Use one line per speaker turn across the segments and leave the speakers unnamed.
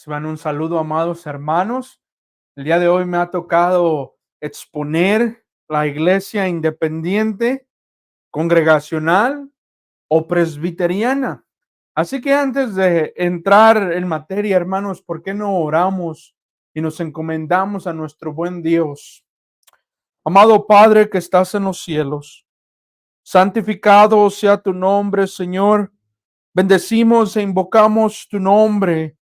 Reciban un saludo, amados hermanos. El día de hoy me ha tocado exponer la iglesia independiente, congregacional o presbiteriana. Así que antes de entrar en materia, hermanos, ¿por qué no oramos y nos encomendamos a nuestro buen Dios? Amado Padre que estás en los cielos, santificado sea tu nombre, Señor. Bendecimos e invocamos tu nombre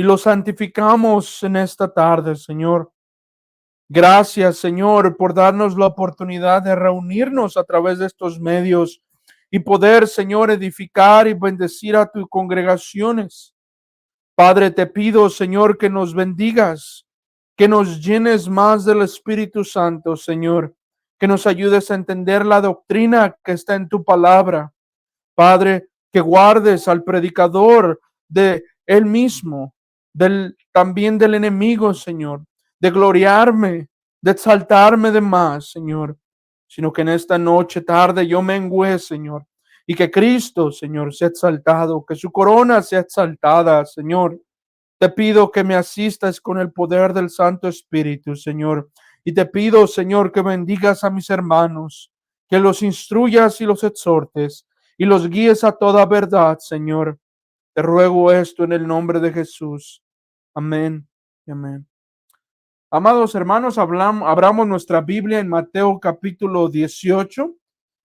y lo santificamos en esta tarde, Señor. Gracias, Señor, por darnos la oportunidad de reunirnos a través de estos medios y poder, Señor, edificar y bendecir a tus congregaciones. Padre, te pido, Señor, que nos bendigas, que nos llenes más del Espíritu Santo, Señor, que nos ayudes a entender la doctrina que está en tu palabra. Padre, que guardes al predicador de él mismo, también del enemigo, Señor, de gloriarme, de exaltarme de más, Señor, sino que en esta noche, tarde, yo mengüe, Señor, y que Cristo, Señor, sea exaltado, que su corona sea exaltada, Señor. Te pido que me asistas con el poder del Santo Espíritu, Señor, y te pido, Señor, que bendigas a mis hermanos, que los instruyas y los exhortes, y los guíes a toda verdad, Señor. Te ruego esto en el nombre de Jesús. Amén y amén. Amados hermanos, abramos nuestra Biblia en Mateo capítulo 18.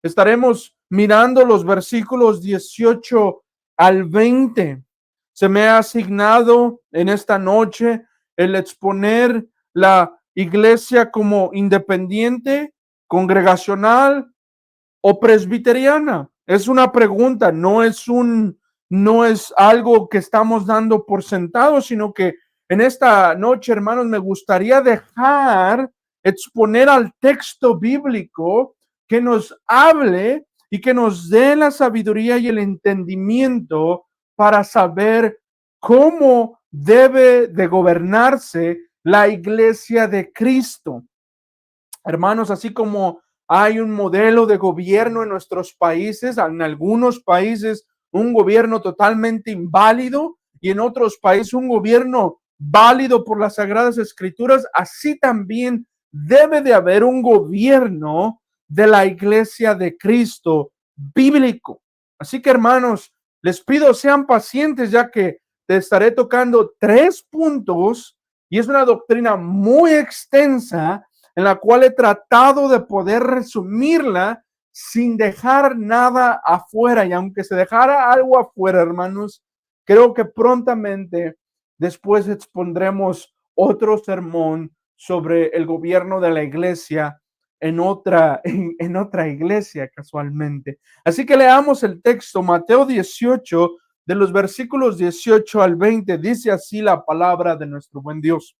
Estaremos mirando los versículos 18 al 20. Se me ha asignado en esta noche el exponer la iglesia como independiente, congregacional o presbiteriana. Es una pregunta, no es algo que estamos dando por sentado, sino que en esta noche, hermanos, me gustaría exponer al texto bíblico que nos hable y que nos dé la sabiduría y el entendimiento para saber cómo debe de gobernarse la iglesia de Cristo. Hermanos, así como hay un modelo de gobierno en nuestros países, en algunos países un gobierno totalmente inválido y en otros países un gobierno válido por las Sagradas Escrituras, así también debe de haber un gobierno de la iglesia de Cristo bíblico. Así que, hermanos, les pido sean pacientes, ya que te estaré tocando 3 puntos y es una doctrina muy extensa en la cual he tratado de poder resumirla sin dejar nada afuera. Y aunque se dejara algo afuera, hermanos, creo que prontamente después expondremos otro sermón sobre el gobierno de la iglesia en otra iglesia casualmente. Así que leamos el texto, Mateo 18, de los versículos 18 al 20, dice así la palabra de nuestro buen Dios.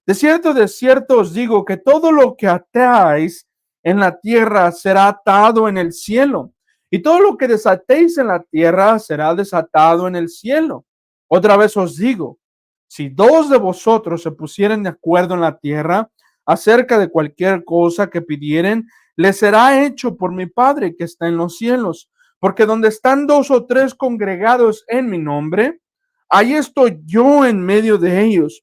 De cierto os digo que todo lo que atáis en la tierra será atado en el cielo, y todo lo que desatéis en la tierra será desatado en el cielo. Otra vez os digo, si 2 de vosotros se pusieren de acuerdo en la tierra acerca de cualquier cosa que pidieren, les será hecho por mi Padre que está en los cielos. Porque donde están 2 o 3 congregados en mi nombre, ahí estoy yo en medio de ellos.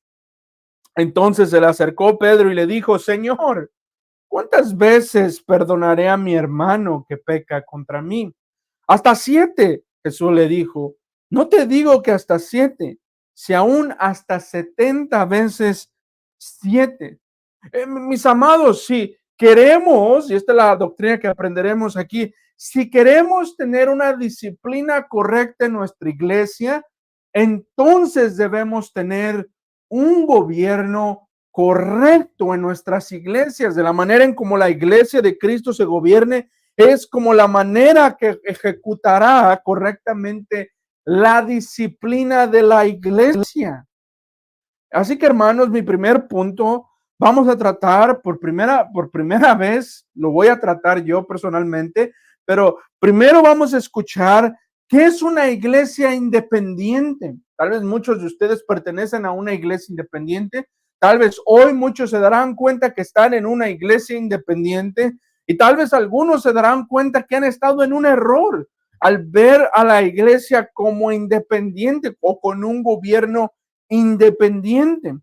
Entonces se le acercó Pedro y le dijo, Señor, ¿cuántas veces perdonaré a mi hermano que peca contra mí? Hasta 7, Jesús le dijo. No te digo que hasta 7, si aún hasta 70 veces 7. Mis amados, si queremos, y esta es la doctrina que aprenderemos aquí, si queremos tener una disciplina correcta en nuestra iglesia, entonces debemos tener un gobierno correcto en nuestras iglesias. De la manera en como la iglesia de Cristo se gobierne, es como la manera que ejecutará correctamente la disciplina de la iglesia. Así que, hermanos, mi primer punto, vamos a tratar por primera vez, lo voy a tratar yo personalmente, pero primero vamos a escuchar qué es una iglesia independiente. Tal vez muchos de ustedes pertenecen a una iglesia independiente. Tal vez hoy muchos se darán cuenta que están en una iglesia independiente y tal vez algunos se darán cuenta que han estado en un error al ver a la iglesia como independiente o con un gobierno independiente.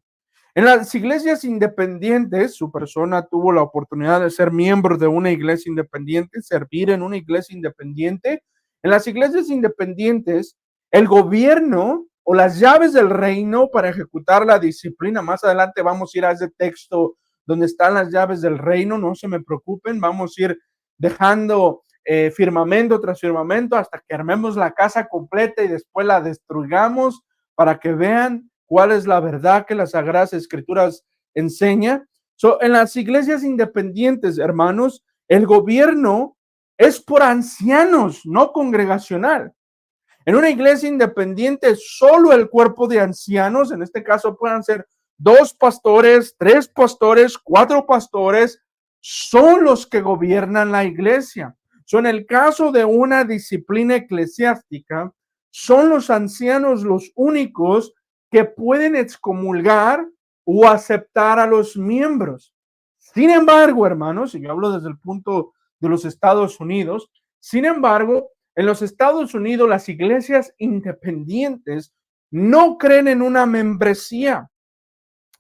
En las iglesias independientes, su persona tuvo la oportunidad de ser miembro de una iglesia independiente, servir en una iglesia independiente. En las iglesias independientes, el gobierno o las llaves del reino para ejecutar la disciplina, más adelante vamos a ir a ese texto donde están las llaves del reino, no se me preocupen, vamos a ir dejando firmamento tras firmamento hasta que armemos la casa completa y después la destruyamos para que vean cuál es la verdad que las Sagradas Escrituras enseña. En las iglesias independientes, hermanos, el gobierno es por ancianos, no congregacional. En una iglesia independiente, solo el cuerpo de ancianos, en este caso puedan ser 2 pastores, 3 pastores, 4 pastores, son los que gobiernan la iglesia. En el caso de una disciplina eclesiástica, son los ancianos los únicos que pueden excomulgar o aceptar a los miembros. Sin embargo, hermanos, y yo hablo desde el punto de los Estados Unidos, sin embargo, en los Estados Unidos las iglesias independientes no creen en una membresía.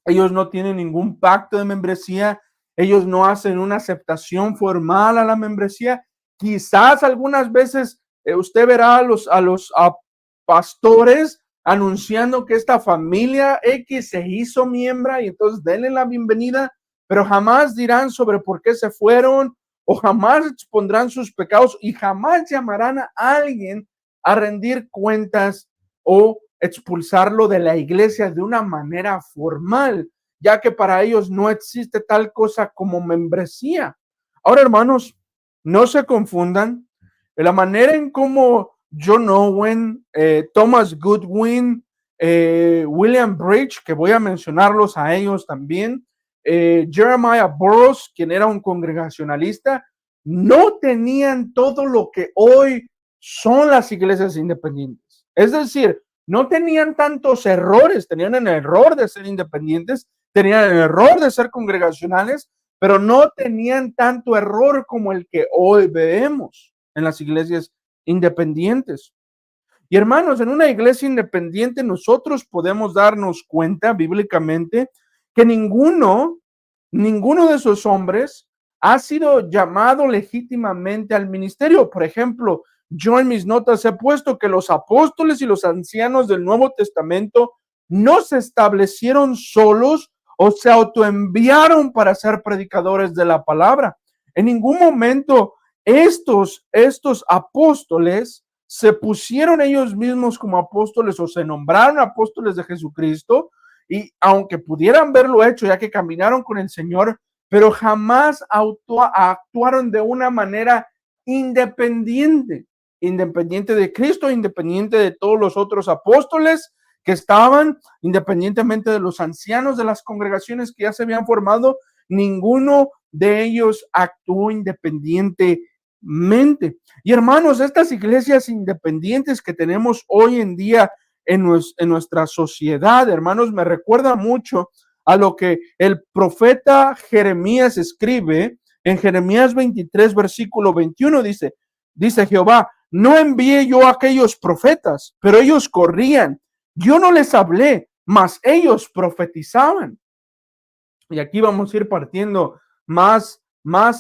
Ellos no tienen ningún pacto de membresía, ellos no hacen una aceptación formal a la membresía. Quizás algunas veces usted verá a los pastores anunciando que esta familia X se hizo miembro y entonces denle la bienvenida, pero jamás dirán sobre por qué se fueron o jamás expondrán sus pecados y jamás llamarán a alguien a rendir cuentas o expulsarlo de la iglesia de una manera formal, ya que para ellos no existe tal cosa como membresía. Ahora, hermanos, no se confundan. La manera en cómo John Owen, Thomas Goodwin, William Bridge, que voy a mencionarlos a ellos también, Jeremiah Burroughs, quien era un congregacionalista, no tenían todo lo que hoy son las iglesias independientes. Es decir, no tenían tantos errores, tenían el error de ser independientes, tenían el error de ser congregacionales, pero no tenían tanto error como el que hoy vemos en las iglesias independientes. Y hermanos, en una iglesia independiente nosotros podemos darnos cuenta bíblicamente que ninguno de esos hombres ha sido llamado legítimamente al ministerio. Por ejemplo, yo en mis notas he puesto que los apóstoles y los ancianos del Nuevo Testamento no se establecieron solos o se autoenviaron para ser predicadores de la palabra. En ningún momento estos apóstoles se pusieron ellos mismos como apóstoles o se nombraron apóstoles de Jesucristo, y aunque pudieran verlo hecho ya que caminaron con el Señor, pero jamás actuaron de una manera independiente de Cristo, independiente de todos los otros apóstoles que estaban, independientemente de los ancianos de las congregaciones que ya se habían formado, ninguno de ellos actuó independientemente. Y hermanos, estas iglesias independientes que tenemos hoy en día en nuestra sociedad, hermanos, me recuerda mucho a lo que el profeta Jeremías escribe en Jeremías 23, versículo 21, dice Jehová, no envié yo a aquellos profetas, pero ellos corrían. Yo no les hablé, mas ellos profetizaban. Y aquí vamos a ir partiendo más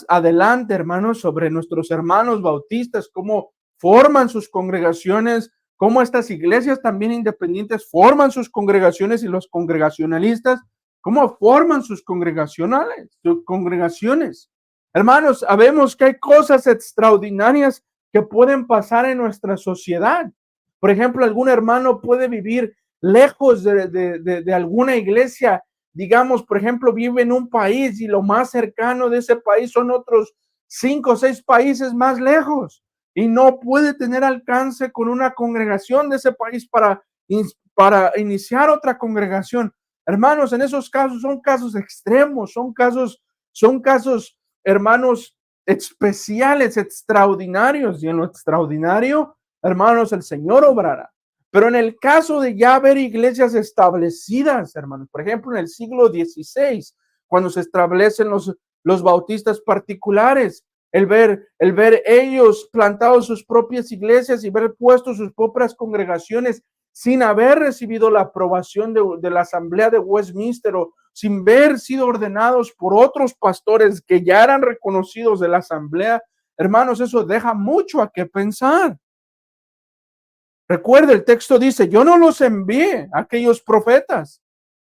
adelante, hermanos, sobre nuestros hermanos bautistas, cómo forman sus congregaciones, cómo estas iglesias también independientes forman sus congregaciones y los congregacionalistas, cómo forman sus congregaciones. Hermanos, sabemos que hay cosas extraordinarias que pueden pasar en nuestra sociedad. Por ejemplo, algún hermano puede vivir lejos de alguna iglesia. Digamos, por ejemplo, vive en un país y lo más cercano de ese país son otros 5 o 6 países más lejos y no puede tener alcance con una congregación de ese país para iniciar otra congregación. Hermanos, en esos casos son casos extremos, son casos, hermanos, especiales, extraordinarios, y en lo extraordinario, hermanos, el Señor obrará. Pero en el caso de ya ver iglesias establecidas, hermanos, por ejemplo, en el siglo XVI, cuando se establecen los bautistas particulares, el ver ellos plantados sus propias iglesias y ver puestos sus propias congregaciones sin haber recibido la aprobación de la Asamblea de Westminster o sin haber sido ordenados por otros pastores que ya eran reconocidos de la Asamblea. Hermanos, eso deja mucho a qué pensar. Recuerde, el texto dice, yo no los envié a aquellos profetas.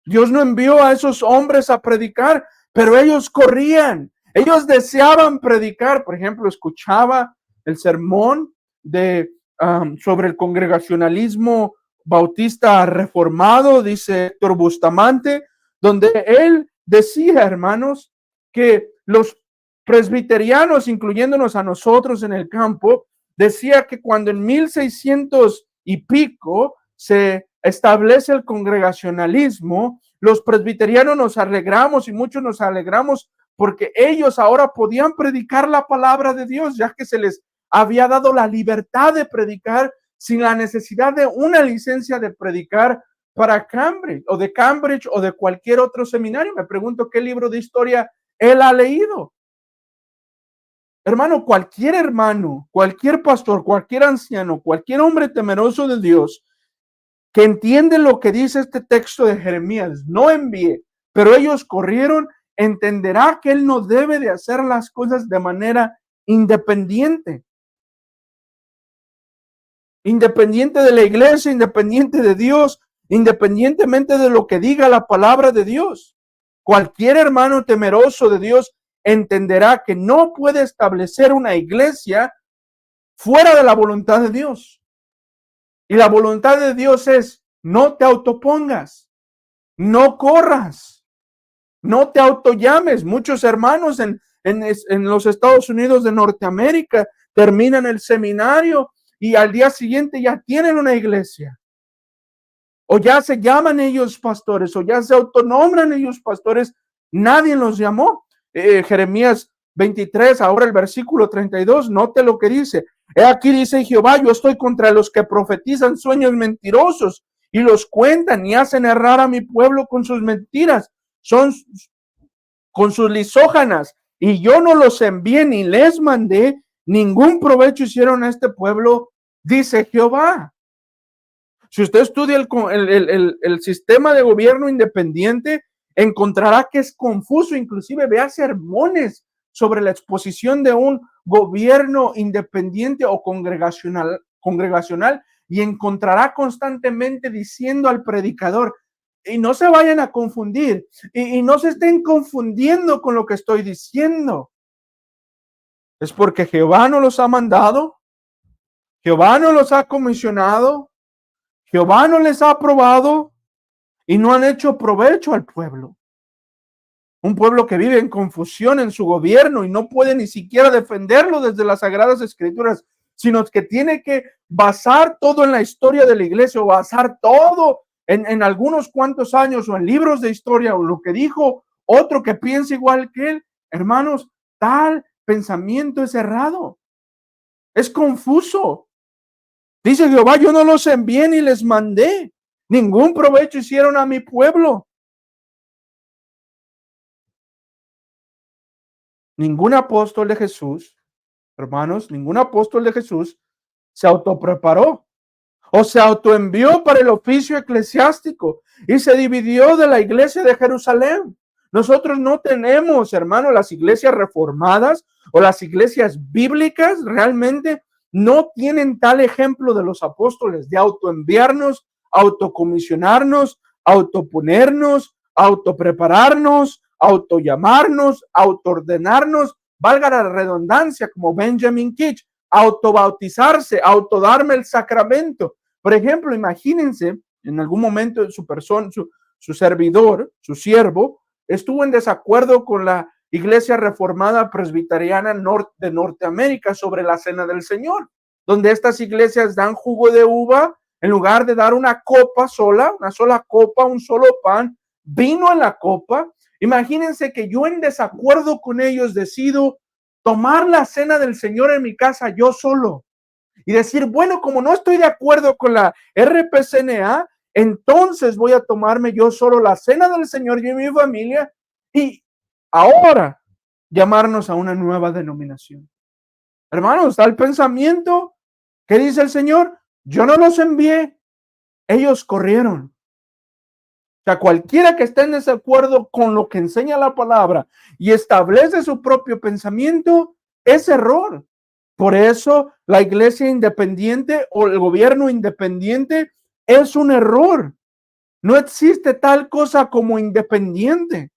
Dios no envió a esos hombres a predicar, pero ellos corrían. Ellos deseaban predicar. Por ejemplo, escuchaba el sermón sobre el congregacionalismo bautista reformado, dice Héctor Bustamante, donde él decía, hermanos, que los presbiterianos, incluyéndonos a nosotros en el campo, decía que cuando en 1600 y pico se establece el congregacionalismo, los presbiterianos nos alegramos y muchos nos alegramos porque ellos ahora podían predicar la palabra de Dios, ya que se les había dado la libertad de predicar sin la necesidad de una licencia de predicar para Cambridge o de cualquier otro seminario. Me pregunto qué libro de historia él ha leído. Hermano, cualquier pastor, cualquier anciano, cualquier hombre temeroso de Dios que entiende lo que dice este texto de Jeremías, no envié, pero ellos corrieron, entenderá que él no debe de hacer las cosas de manera independiente. Independiente de la iglesia, independiente de Dios, independientemente de lo que diga la palabra de Dios. Cualquier hermano temeroso de Dios entenderá que no puede establecer una iglesia fuera de la voluntad de Dios. Y la voluntad de Dios es, no te autopongas, no corras, no te autollames. Muchos hermanos en los Estados Unidos de Norteamérica terminan el seminario y al día siguiente ya tienen una iglesia. O ya se llaman ellos pastores, o ya se autonombran ellos pastores. Nadie los llamó. Jeremías 23, ahora el versículo 32, note lo que dice. He aquí dice Jehová, yo estoy contra los que profetizan sueños mentirosos y los cuentan y hacen errar a mi pueblo con sus mentiras, con sus lisójanas, y yo no los envié ni les mandé, ningún provecho hicieron a este pueblo, dice Jehová. Si usted estudia el sistema de gobierno independiente, encontrará que es confuso, inclusive vea sermones sobre la exposición de un gobierno independiente o congregacional y encontrará constantemente diciendo al predicador, y no se vayan a confundir, y no se estén confundiendo con lo que estoy diciendo. Es porque Jehová no los ha mandado, Jehová no los ha comisionado, Jehová no les ha aprobado y no han hecho provecho al pueblo. Un pueblo que vive en confusión en su gobierno y no puede ni siquiera defenderlo desde las Sagradas Escrituras, sino que tiene que basar todo en la historia de la iglesia o basar todo en algunos cuantos años o en libros de historia o lo que dijo otro que piensa igual que él. Hermanos, tal pensamiento es errado, es confuso. Dice Jehová, yo no los envié ni les mandé, ningún provecho hicieron a mi pueblo. Ningún apóstol de Jesús, hermanos, ningún apóstol de Jesús se autopreparó o se autoenvió para el oficio eclesiástico y se dividió de la iglesia de Jerusalén. Nosotros no tenemos, hermanos, las iglesias reformadas o las iglesias bíblicas realmente no tienen tal ejemplo de los apóstoles de autoenviarnos, autocomisionarnos, autoponernos, autoprepararnos, autollamarnos, autoordenarnos, valga la redundancia, como Benjamin Kitch, autobautizarse, autodarme el sacramento. Por ejemplo, imagínense, en algún momento su persona, su servidor, su siervo, estuvo en desacuerdo con la Iglesia Reformada Presbiteriana de Norteamérica sobre la Cena del Señor, donde estas iglesias dan jugo de uva en lugar de dar una copa sola, una sola copa, un solo pan, vino en la copa. Imagínense que yo en desacuerdo con ellos decido tomar la Cena del Señor en mi casa yo solo y decir, bueno, como no estoy de acuerdo con la RPCNA, entonces voy a tomarme yo solo la Cena del Señor y mi familia y ahora llamarnos a una nueva denominación. Hermanos, tal pensamiento que dice el Señor, yo no los envié, ellos corrieron. O sea, cualquiera que esté en desacuerdo con lo que enseña la palabra y establece su propio pensamiento, es error. Por eso la iglesia independiente o el gobierno independiente es un error. No existe tal cosa como independiente.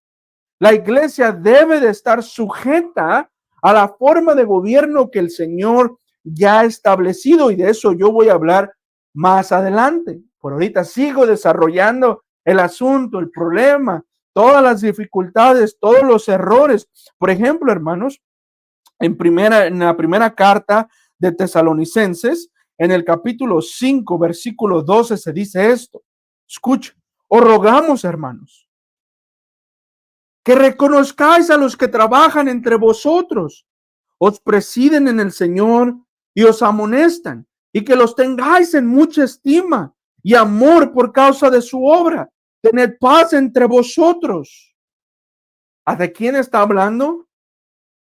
La iglesia debe de estar sujeta a la forma de gobierno que el Señor ya ha establecido, y de eso yo voy a hablar más adelante. Por ahorita sigo desarrollando el asunto, el problema, todas las dificultades, todos los errores. Por ejemplo, hermanos, en la primera carta de Tesalonicenses, en el capítulo 5, versículo 12, se dice esto. Escucha, os rogamos, hermanos, que reconozcáis a los que trabajan entre vosotros, os presiden en el Señor y os amonestan, y que los tengáis en mucha estima y amor por causa de su obra. Tened paz entre vosotros. ¿A de quién está hablando?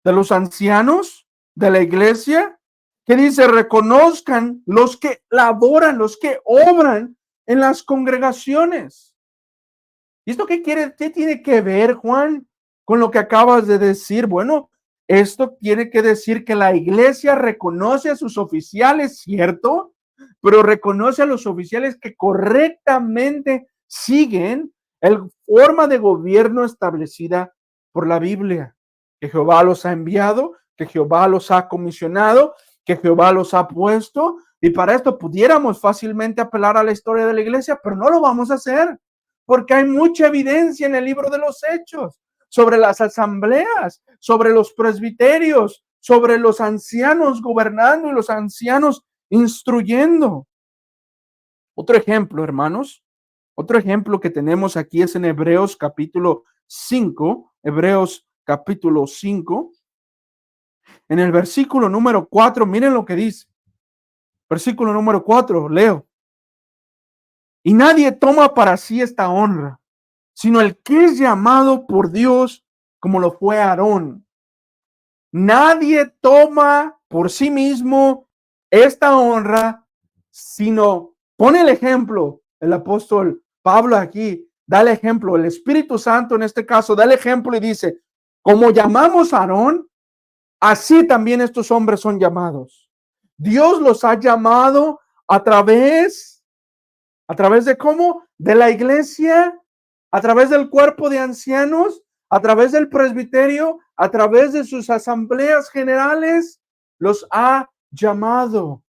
¿De los ancianos de la iglesia? Que dice, reconozcan los que laboran, los que obran en las congregaciones. ¿Y esto qué tiene que ver, Juan, con lo que acabas de decir? Bueno, esto tiene que decir que la iglesia reconoce a sus oficiales, ¿cierto? Pero reconoce a los oficiales que correctamente siguen la forma de gobierno establecida por la Biblia, que Jehová los ha enviado, que Jehová los ha comisionado, que Jehová los ha puesto, y para esto pudiéramos fácilmente apelar a la historia de la iglesia, pero no lo vamos a hacer, porque hay mucha evidencia en el libro de los Hechos sobre las asambleas, sobre los presbiterios, sobre los ancianos gobernando y los ancianos instruyendo. Otro ejemplo, hermanos, otro ejemplo que tenemos aquí es en Hebreos capítulo 5, Hebreos capítulo 5, en el versículo número 4, miren lo que dice. Versículo número 4, leo. Y nadie toma para sí esta honra, sino el que es llamado por Dios, como lo fue Aarón. Nadie toma por sí mismo esta honra, sino pone el ejemplo, el apóstol Pablo aquí da el ejemplo, el Espíritu Santo en este caso da el ejemplo y dice, como llamamos a Aarón, así también estos hombres son llamados. Dios los ha llamado a través de cómo, de la iglesia, a través del cuerpo de ancianos, a través del presbiterio, a través de sus asambleas generales, los ha llamado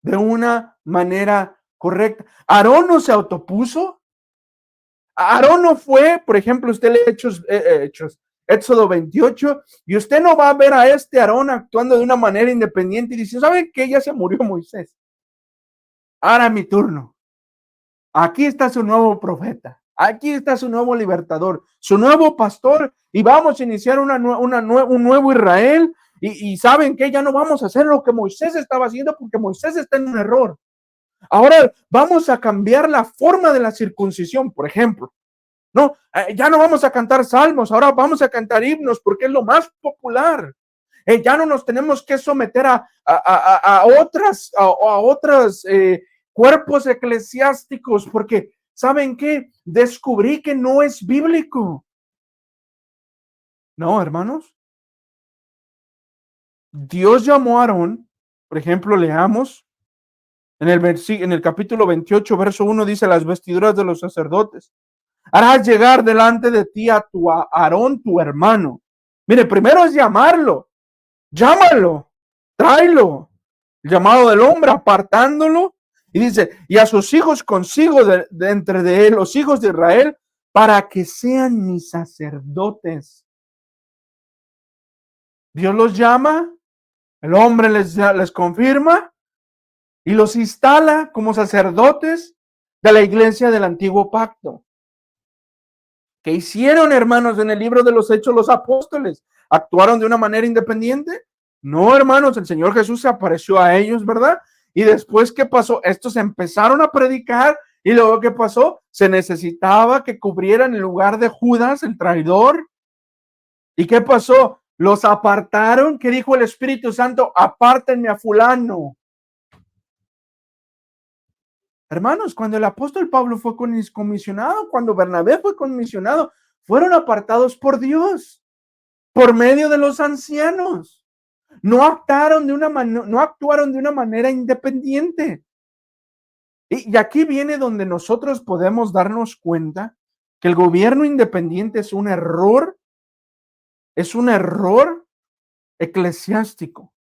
de una manera correcta. Aarón no se autopuso. Aarón no fue, por ejemplo, usted lee Éxodo 28, y usted no va a ver a este Aarón actuando de una manera independiente y dice, ¿sabe qué? Ya se murió Moisés. Ahora mi turno. Aquí está su nuevo profeta. Aquí está su nuevo libertador, su nuevo pastor, y vamos a iniciar un nuevo Israel. Y saben que ya no vamos a hacer lo que Moisés estaba haciendo porque Moisés está en un error. Ahora vamos a cambiar la forma de la circuncisión, por ejemplo. No, ya no vamos a cantar salmos, ahora vamos a cantar himnos porque es lo más popular. Ya no nos tenemos que someter a otras cuerpos eclesiásticos, porque ¿saben qué? Descubrí que no es bíblico. No, hermanos. Dios llamó a Aarón, por ejemplo, leamos en el capítulo 28, verso 1, dice, las vestiduras de los sacerdotes. Harás llegar delante de ti a tu Aarón, tu hermano. Mire, primero es llamarlo. Llámalo, tráelo. El llamado del hombre, apartándolo. Y dice, y a sus hijos consigo de entre de él, los hijos de Israel, para que sean mis sacerdotes. Dios los llama, el hombre les confirma y los instala como sacerdotes de la iglesia del antiguo pacto. ¿Qué hicieron, hermanos, en el libro de los Hechos los apóstoles? ¿Actuaron de una manera independiente? No, hermanos, el Señor Jesús se apareció a ellos, ¿verdad? Y después, ¿qué pasó? Estos empezaron a predicar y luego, ¿qué pasó? Se necesitaba que cubrieran el lugar de Judas, el traidor. ¿Y qué pasó? Los apartaron. ¿Qué dijo el Espíritu Santo? Apártenme a fulano. Hermanos, cuando el apóstol Pablo fue comisionado, cuando Bernabé fue comisionado, fueron apartados por Dios, por medio de los ancianos. No actuaron de una manera independiente. Y aquí viene donde nosotros podemos darnos cuenta que el gobierno independiente es un error eclesiástico.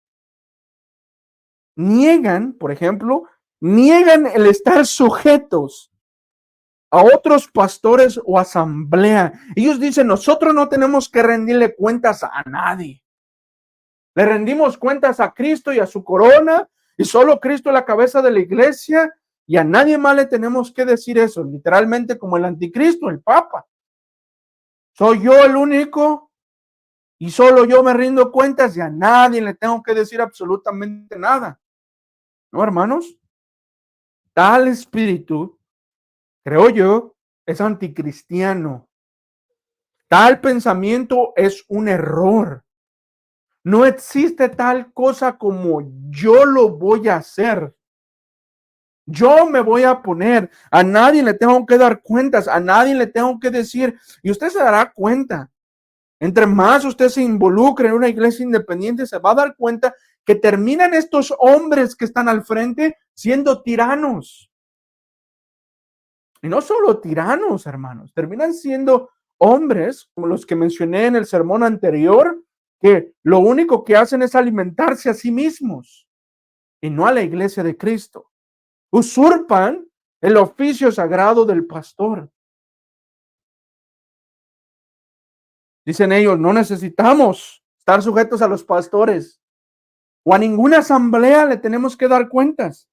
Por ejemplo, niegan el estar sujetos a otros pastores o asamblea. Ellos dicen, nosotros no tenemos que rendirle cuentas a nadie. Le rendimos cuentas a Cristo y a su corona, y solo Cristo es la cabeza de la iglesia, y a nadie más le tenemos que decir eso, literalmente como el anticristo, el papa. Soy yo el único, y solo yo me rindo cuentas, y a nadie le tengo que decir absolutamente nada. ¿No, hermanos? Tal espíritu, creo yo, es anticristiano. Tal pensamiento es un error. No existe tal cosa como yo lo voy a hacer. Yo me voy a poner, a nadie le tengo que dar cuentas, a nadie le tengo que decir, y usted se dará cuenta. Entre más usted se involucre en una iglesia independiente, se va a dar cuenta que terminan estos hombres que están al frente siendo tiranos. Y no solo tiranos, hermanos, terminan siendo hombres, como los que mencioné en el sermón anterior, que lo único que hacen es alimentarse a sí mismos y no a la iglesia de Cristo. Usurpan el oficio sagrado del pastor. Dicen ellos, no necesitamos estar sujetos a los pastores o a ninguna asamblea le tenemos que dar cuentas.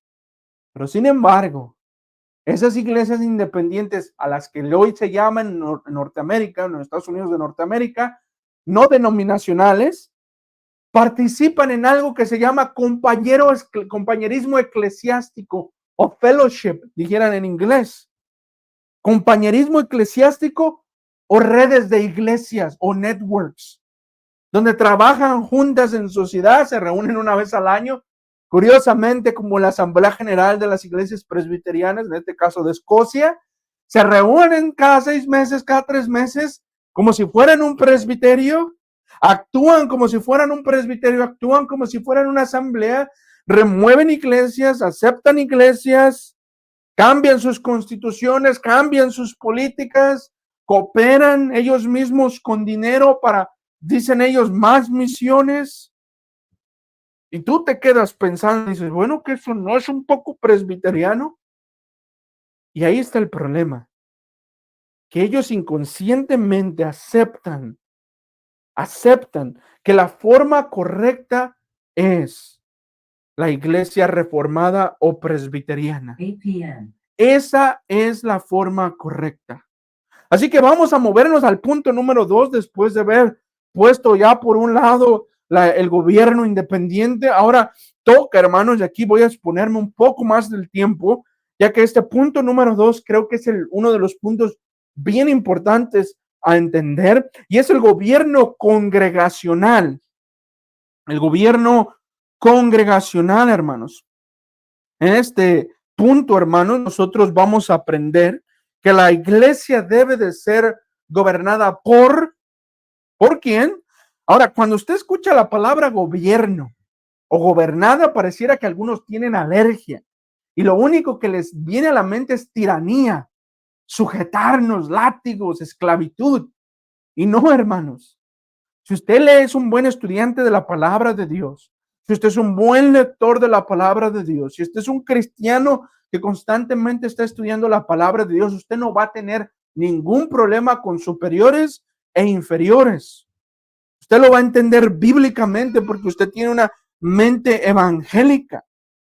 Pero sin embargo, esas iglesias independientes a las que hoy se llaman en Norteamérica, en los Estados Unidos de Norteamérica, no denominacionales, participan en algo que se llama compañerismo eclesiástico o fellowship, dijeran en inglés. Compañerismo eclesiástico o redes de iglesias o networks, donde trabajan juntas en sociedad, se reúnen una vez al año, curiosamente como la Asamblea General de las Iglesias Presbiterianas, en este caso de Escocia, se reúnen cada 6 meses, cada 3 meses, como si fueran un presbiterio, actúan como si fueran un presbiterio, actúan como si fueran una asamblea, remueven iglesias, aceptan iglesias, cambian sus constituciones, cambian sus políticas, cooperan ellos mismos con dinero para, dicen ellos, más misiones. Y tú te quedas pensando, dices, bueno, que eso no es un poco presbiteriano. Y ahí está el problema, que ellos inconscientemente aceptan que la forma correcta es la iglesia reformada o presbiteriana. Esa es la forma correcta. Así que vamos a movernos al punto número 2 después de haber puesto ya por un lado el gobierno independiente. Ahora toca, hermanos, y aquí voy a exponerme un poco más del tiempo, ya que este punto número 2 creo que es uno de los puntos bien importantes a entender, y es el gobierno congregacional. El gobierno congregacional, hermanos. En este punto, hermanos, nosotros vamos a aprender que la iglesia debe de ser gobernada ¿por quién? Ahora, cuando usted escucha la palabra gobierno o gobernada, pareciera que algunos tienen alergia y lo único que les viene a la mente es tiranía, sujetarnos, látigos, esclavitud. Y no, hermanos. Si usted es un buen estudiante de la palabra de Dios, si usted es un buen lector de la palabra de Dios, si usted es un cristiano que constantemente está estudiando la palabra de Dios, usted no va a tener ningún problema con superiores e inferiores. Usted lo va a entender bíblicamente porque usted tiene una mente evangélica.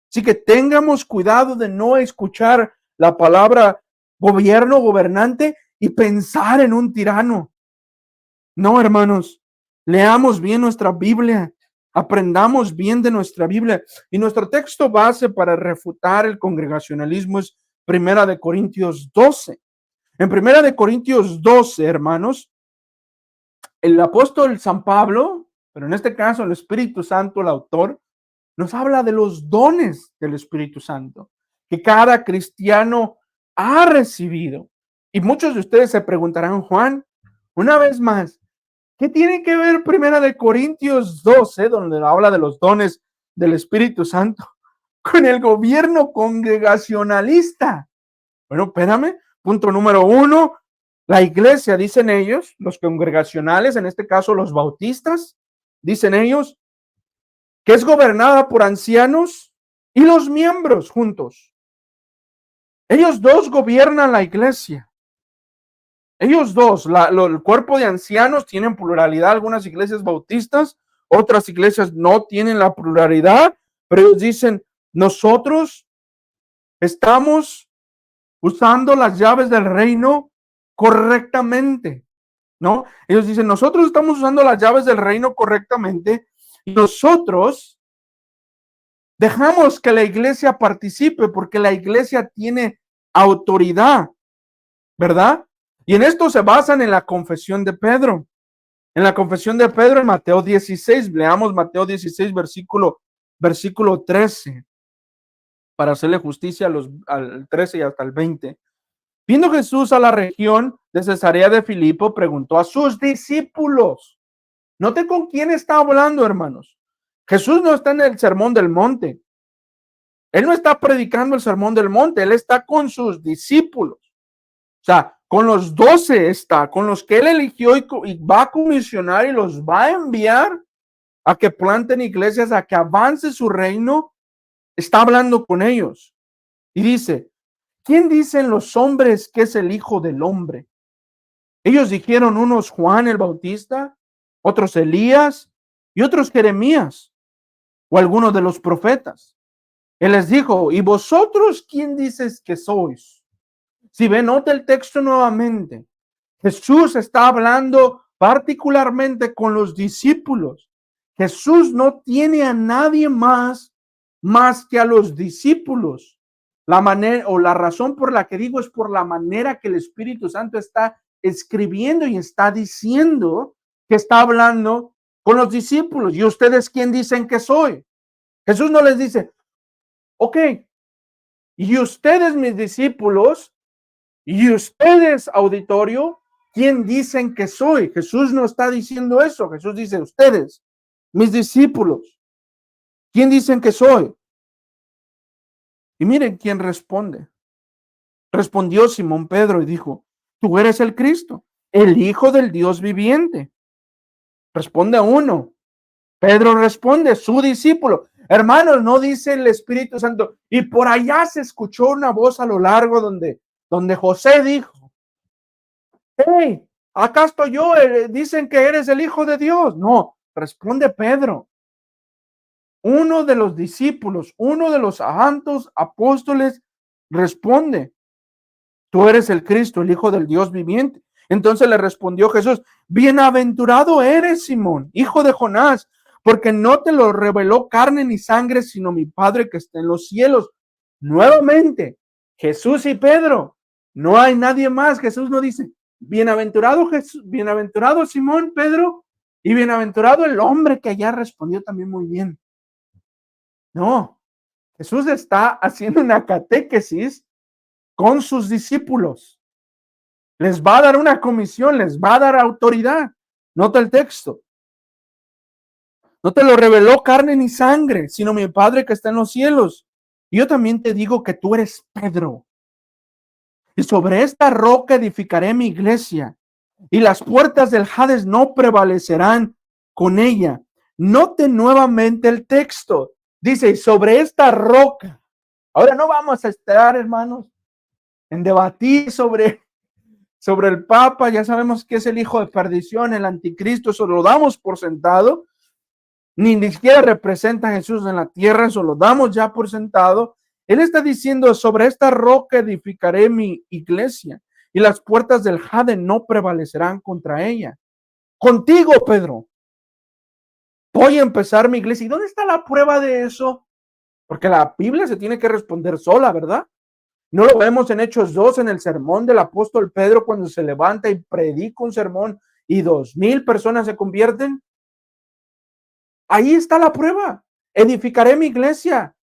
Así que tengamos cuidado de no escuchar la palabra gobierno, gobernante y pensar en un tirano. No, hermanos, leamos bien nuestra Biblia, aprendamos bien de nuestra Biblia. Y nuestro texto base para refutar el congregacionalismo es Primera de Corintios 12. En Primera de Corintios 12, hermanos, el apóstol San Pablo, pero en este caso el Espíritu Santo, el autor, nos habla de los dones del Espíritu Santo, que cada cristiano ha recibido. Y muchos de ustedes se preguntarán, Juan, una vez más, ¿qué tiene que ver Primera de Corintios 12, donde habla de los dones del Espíritu Santo, con el gobierno congregacionalista? Bueno, espérame. Punto número 1, la iglesia, dicen ellos, los congregacionales, en este caso los bautistas, dicen ellos, que es gobernada por ancianos y los miembros juntos. Ellos dos gobiernan la iglesia. Ellos dos, el cuerpo de ancianos tienen pluralidad, algunas iglesias bautistas, otras iglesias no tienen la pluralidad, pero ellos dicen, nosotros estamos usando las llaves del reino correctamente, ¿no? Ellos dicen, nosotros estamos usando las llaves del reino correctamente y nosotros dejamos que la iglesia participe porque la iglesia tiene autoridad, ¿verdad? Y en esto se basan en la confesión de Pedro. En la confesión de Pedro en Mateo 16, leamos Mateo 16, versículo 13, para hacerle justicia al 13 y hasta el 20. Viendo Jesús a la región de Cesarea de Filipo, preguntó a sus discípulos. Noten con quién está hablando, hermanos. Jesús no está en el sermón del monte. Él no está predicando el sermón del monte, él está con sus discípulos. O sea, con los 12 está, con los que él eligió y va a comisionar y los va a enviar a que planten iglesias, a que avance su reino. Está hablando con ellos. Y dice, ¿quién dicen los hombres que es el Hijo del Hombre? Ellos dijeron unos Juan el Bautista, otros Elías y otros Jeremías o algunos de los profetas. Él les dijo, ¿y vosotros quién dices que sois? Si ven, nota el texto nuevamente. Jesús está hablando particularmente con los discípulos. Jesús no tiene a nadie más que a los discípulos. La manera o la razón por la que digo es por la manera que el Espíritu Santo está escribiendo y está diciendo que está hablando con los discípulos. ¿Y ustedes quién dicen que soy? Jesús no les dice, ok, y ustedes mis discípulos, y ustedes auditorio, ¿quién dicen que soy? Jesús no está diciendo eso. Jesús dice, ustedes, mis discípulos, ¿quién dicen que soy? Y miren quién responde. Respondió Simón Pedro y dijo, tú eres el Cristo, el Hijo del Dios viviente. Responde uno. Pedro responde, su discípulo. Hermanos, no dice el Espíritu Santo. Y por allá se escuchó una voz a lo largo donde José dijo, hey, acá estoy yo, dicen que eres el Hijo de Dios. No, responde Pedro. Uno de los discípulos, uno de los santos apóstoles responde, tú eres el Cristo, el Hijo del Dios viviente. Entonces le respondió Jesús, bienaventurado eres, Simón, hijo de Jonás, porque no te lo reveló carne ni sangre, sino mi Padre que está en los cielos. Nuevamente, Jesús y Pedro, no hay nadie más. Jesús no dice, bienaventurado Jesús, bienaventurado Simón, Pedro, y bienaventurado el hombre que allá respondió también muy bien. No, Jesús está haciendo una catequesis con sus discípulos. Les va a dar una comisión, les va a dar autoridad. Nota el texto. No te lo reveló carne ni sangre, sino mi Padre que está en los cielos. Y yo también te digo que tú eres Pedro. Y sobre esta roca edificaré mi iglesia. Y las puertas del Hades no prevalecerán con ella. Note nuevamente el texto. Dice, sobre esta roca. Ahora no vamos a estar, hermanos, en debatir sobre el Papa. Ya sabemos que es el hijo de perdición, el anticristo. Eso lo damos por sentado. Ni siquiera representa a Jesús en la tierra. Eso lo damos ya por sentado. Él está diciendo, sobre esta roca edificaré mi iglesia. Y las puertas del Hades no prevalecerán contra ella. Contigo, Pedro, voy a empezar mi iglesia. ¿Y dónde está la prueba de eso? Porque la Biblia se tiene que responder sola, ¿verdad? No lo vemos en Hechos 2, en el sermón del apóstol Pedro, cuando se levanta y predica un sermón y 2,000 personas se convierten. Ahí está la prueba. Edificaré mi iglesia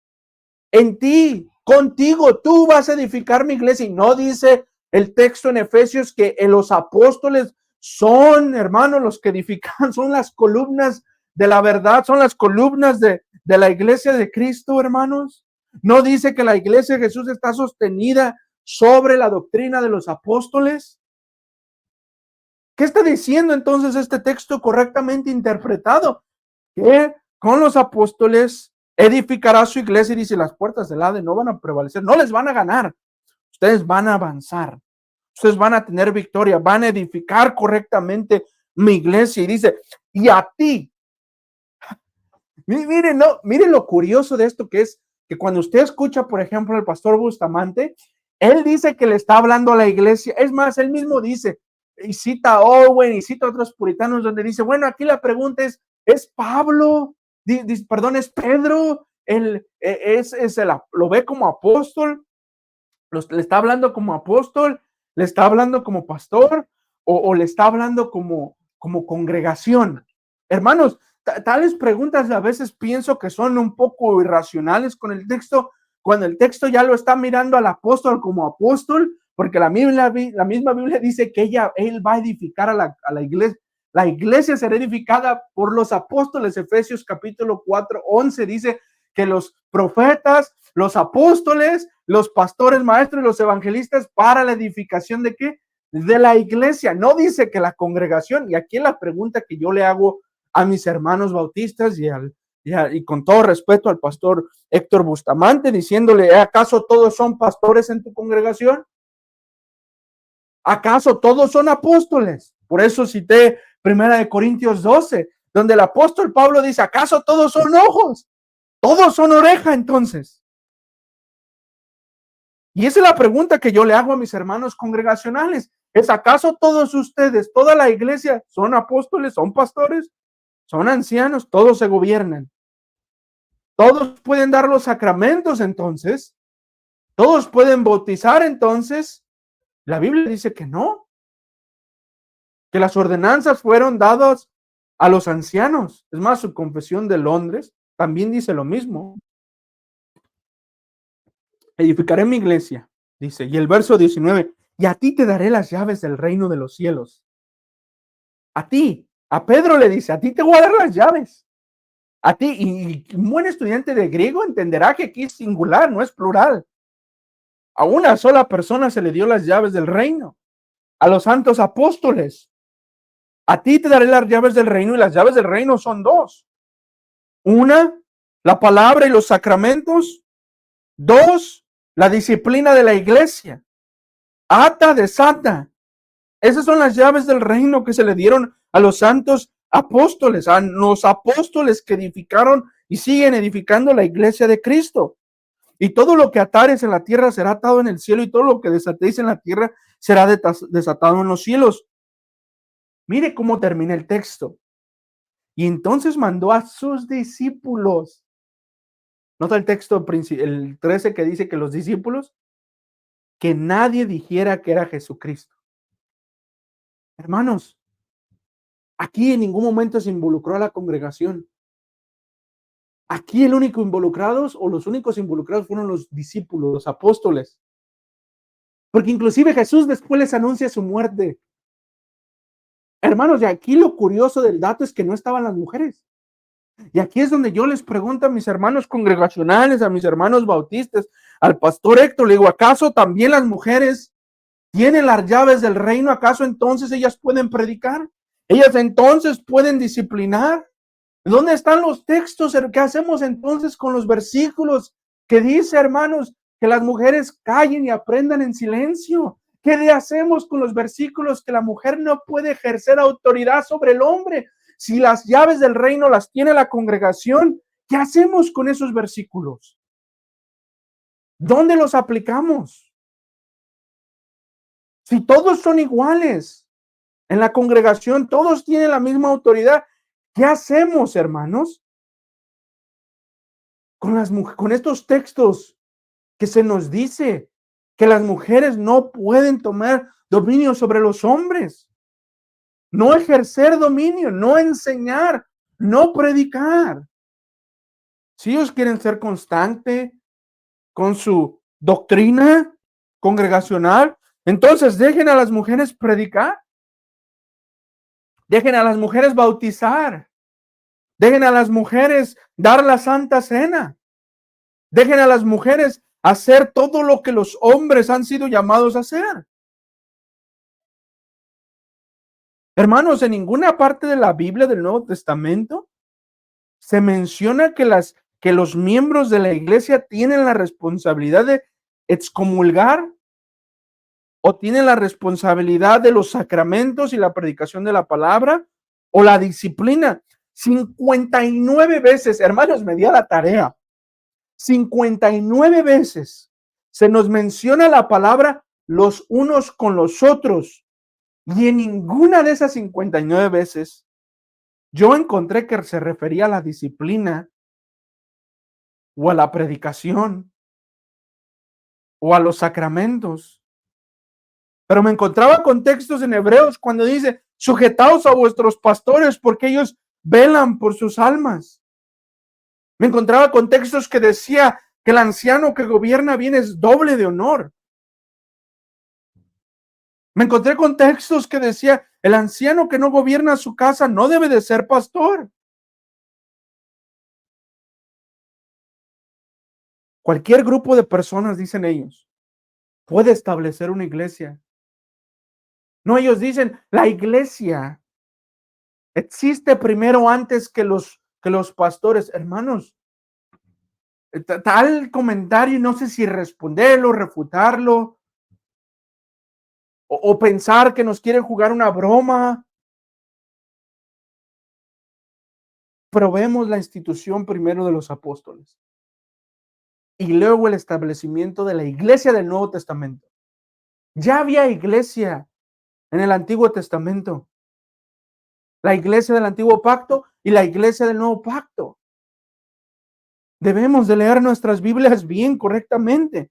en ti, contigo, tú vas a edificar mi iglesia. Y no dice el texto en Efesios que los apóstoles son, hermanos, los que edifican, son las columnas de la verdad, son las columnas de la iglesia de Cristo, hermanos. No dice que la iglesia de Jesús está sostenida sobre la doctrina de los apóstoles. ¿Qué está diciendo entonces este texto correctamente interpretado? Que con los apóstoles edificará su iglesia, y dice, las puertas del Hades no van a prevalecer, no les van a ganar. Ustedes van a avanzar. Ustedes van a tener victoria, van a edificar correctamente mi iglesia. Y dice, y a ti. Miren, no, miren lo curioso de esto que es que cuando usted escucha, por ejemplo, al pastor Bustamante, él dice que le está hablando a la iglesia. Es más, él mismo dice, y cita a Owen y cita a otros puritanos donde dice, bueno, aquí la pregunta ¿es Pablo? Perdón, ¿es Pedro? ¿Lo ve como apóstol? ¿Le está hablando como apóstol? ¿Le está hablando como pastor? ¿O le está hablando como congregación? Hermanos, tales preguntas a veces pienso que son un poco irracionales con el texto, cuando el texto ya lo está mirando al apóstol como apóstol, porque la misma Biblia dice que él va a edificar a la iglesia. La iglesia será edificada por los apóstoles. Efesios capítulo 4, 11 dice que los profetas, los apóstoles, los pastores, maestros y los evangelistas para la edificación ¿de qué? De la iglesia. No dice que la congregación. Y aquí es la pregunta que yo le hago a mis hermanos bautistas y con todo respeto al pastor Héctor Bustamante, diciéndole, ¿acaso todos son pastores en tu congregación? ¿Acaso todos son apóstoles? Por eso cité 1 Corintios 12, donde el apóstol Pablo dice, ¿acaso todos son ojos? Todos son oreja, entonces. Y esa es la pregunta que yo le hago a mis hermanos congregacionales. ¿Es acaso todos ustedes, toda la iglesia, son apóstoles, son pastores, son ancianos, todos se gobiernan? ¿Todos pueden dar los sacramentos entonces? ¿Todos pueden bautizar entonces? La Biblia dice que no, que las ordenanzas fueron dadas a los ancianos. Es más, su confesión de Londres también dice lo mismo. Edificaré mi iglesia, dice, y el verso 19, y a ti te daré las llaves del reino de los cielos. A ti, a Pedro le dice, a ti te voy a dar las llaves. A ti, y un buen estudiante de griego entenderá que aquí es singular, no es plural. A una sola persona se le dio las llaves del reino, a los santos apóstoles. A ti te daré las llaves del reino, y las llaves del reino son dos. Una, la palabra y los sacramentos. Dos, la disciplina de la iglesia. Ata, desata. Esas son las llaves del reino que se le dieron a los santos apóstoles, a los apóstoles que edificaron y siguen edificando la iglesia de Cristo. Y todo lo que atares en la tierra será atado en el cielo, y todo lo que desatéis en la tierra será desatado en los cielos. Mire cómo termina el texto. Y entonces mandó a sus discípulos. Nota el texto, el 13, que dice que los discípulos, que nadie dijera que era Jesucristo. Hermanos, aquí en ningún momento se involucró a la congregación. Aquí el único involucrados o los únicos involucrados fueron los discípulos, los apóstoles. Porque inclusive Jesús después les anuncia su muerte. Hermanos, y aquí lo curioso del dato es que no estaban las mujeres. Y aquí es donde yo les pregunto a mis hermanos congregacionales, a mis hermanos bautistas, al pastor Héctor, le digo, ¿acaso también las mujeres tienen las llaves del reino? ¿Acaso entonces ellas pueden predicar? ¿Ellas entonces pueden disciplinar? ¿Dónde están los textos? ¿Qué hacemos entonces con los versículos que dice, hermanos, que las mujeres callen y aprendan en silencio? ¿Qué hacemos con los versículos que la mujer no puede ejercer autoridad sobre el hombre? Si las llaves del reino las tiene la congregación, ¿qué hacemos con esos versículos? ¿Dónde los aplicamos? Si todos son iguales en la congregación, todos tienen la misma autoridad, ¿qué hacemos, hermanos, con estos textos que se nos dice que las mujeres no pueden tomar dominio sobre los hombres? No ejercer dominio, no enseñar, no predicar. Si ellos quieren ser constantes, con su doctrina congregacional. Entonces, dejen a las mujeres predicar, dejen a las mujeres bautizar, dejen a las mujeres dar la Santa Cena, dejen a las mujeres hacer todo lo que los hombres han sido llamados a hacer. Hermanos, en ninguna parte de la Biblia del Nuevo Testamento se menciona que los miembros de la iglesia tienen la responsabilidad de excomulgar o tienen la responsabilidad de los sacramentos y la predicación de la palabra o la disciplina. 59 veces, hermanos, me di a la tarea. 59 veces se nos menciona la palabra los unos con los otros. Y en ninguna de esas 59 veces yo encontré que se refería a la disciplina o a la predicación o a los sacramentos. Pero me encontraba con textos en Hebreos cuando dice, sujetaos a vuestros pastores porque ellos velan por sus almas. Me encontraba con textos que decía que el anciano que gobierna bien es doble de honor. Me encontré con textos que decía, el anciano que no gobierna su casa no debe de ser pastor. Cualquier grupo de personas, dicen ellos, puede establecer una iglesia. No, ellos dicen, la iglesia existe primero antes que los pastores. Hermanos, tal comentario, no sé si responderlo, refutarlo, o pensar que nos quieren jugar una broma. Probemos la institución primero de los apóstoles y luego el establecimiento de la iglesia del Nuevo Testamento. Ya había iglesia en el Antiguo Testamento, la iglesia del Antiguo Pacto y la iglesia del Nuevo Pacto. Debemos de leer nuestras Biblias bien, correctamente.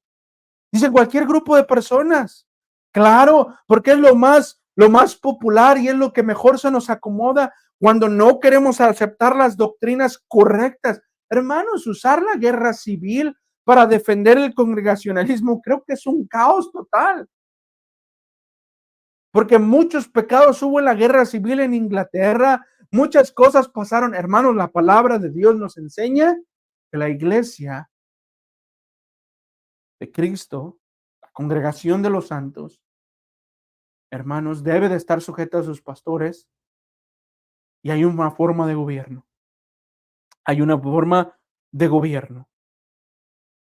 Dice cualquier grupo de personas. Claro, porque es lo más popular y es lo que mejor se nos acomoda cuando no queremos aceptar las doctrinas correctas. Hermanos, usar la guerra civil para defender el congregacionalismo creo que es un caos total. Porque muchos pecados hubo en la guerra civil en Inglaterra, muchas cosas pasaron. Hermanos, la palabra de Dios nos enseña que la iglesia de Cristo, la congregación de los santos, hermanos, debe de estar sujeta a sus pastores y hay una forma de gobierno. Hay una forma de gobierno.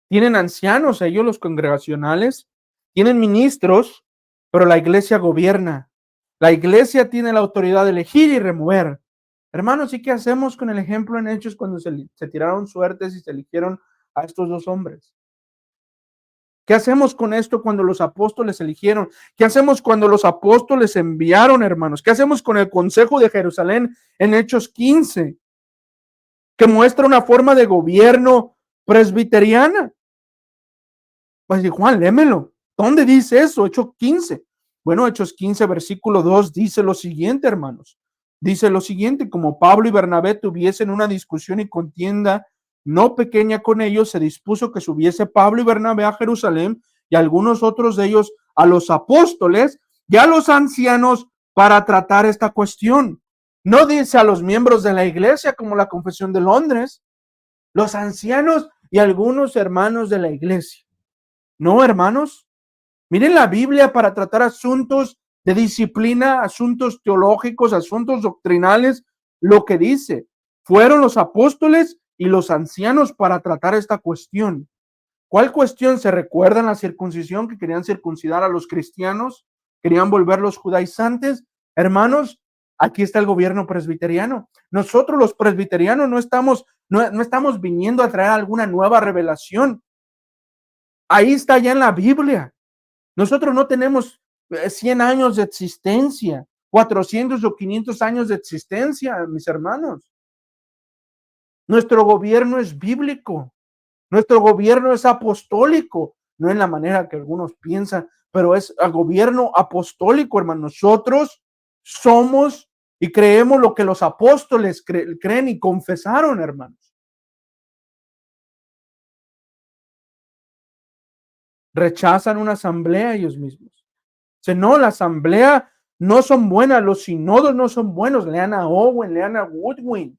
Tienen ancianos ellos, los congregacionales, tienen ministros, pero la iglesia gobierna. La iglesia tiene la autoridad de elegir y remover. Hermanos, ¿y qué hacemos con el ejemplo en Hechos cuando se tiraron suertes y se eligieron a estos dos hombres? ¿Qué hacemos con esto cuando los apóstoles eligieron? ¿Qué hacemos cuando los apóstoles enviaron, hermanos? ¿Qué hacemos con el Consejo de Jerusalén en Hechos 15? Que muestra una forma de gobierno presbiteriana. Pues Juan, lémelo. ¿Dónde dice eso? Hechos 15. Bueno, Hechos 15, versículo 2 dice lo siguiente, hermanos. Dice lo siguiente, como Pablo y Bernabé tuviesen una discusión y contienda no pequeña con ellos, se dispuso que subiese Pablo y Bernabé a Jerusalén y algunos otros de ellos a los apóstoles y a los ancianos para tratar esta cuestión. No dice a los miembros de la iglesia como la Confesión de Londres, los ancianos y algunos hermanos de la iglesia. No, hermanos, miren la Biblia para tratar asuntos de disciplina, asuntos teológicos, asuntos doctrinales, lo que dice, fueron los apóstoles y los ancianos para tratar esta cuestión. ¿Cuál cuestión? ¿Se recuerdan la circuncisión que querían circuncidar a los cristianos? ¿Querían volverlos judaizantes? Hermanos, aquí está el gobierno presbiteriano. Nosotros los presbiterianos no estamos viniendo a traer alguna nueva revelación. Ahí está ya en la Biblia. Nosotros no tenemos 100 años de existencia, 400 o 500 años de existencia, mis hermanos. Nuestro gobierno es bíblico. Nuestro gobierno es apostólico. No en la manera que algunos piensan, pero es el gobierno apostólico, hermano. Nosotros somos y creemos lo que los apóstoles creen y confesaron, hermanos. Rechazan una asamblea ellos mismos. Dice, no, la asamblea no son buenas, los sinodos no son buenos. Lean a Owen, lean a Goodwin.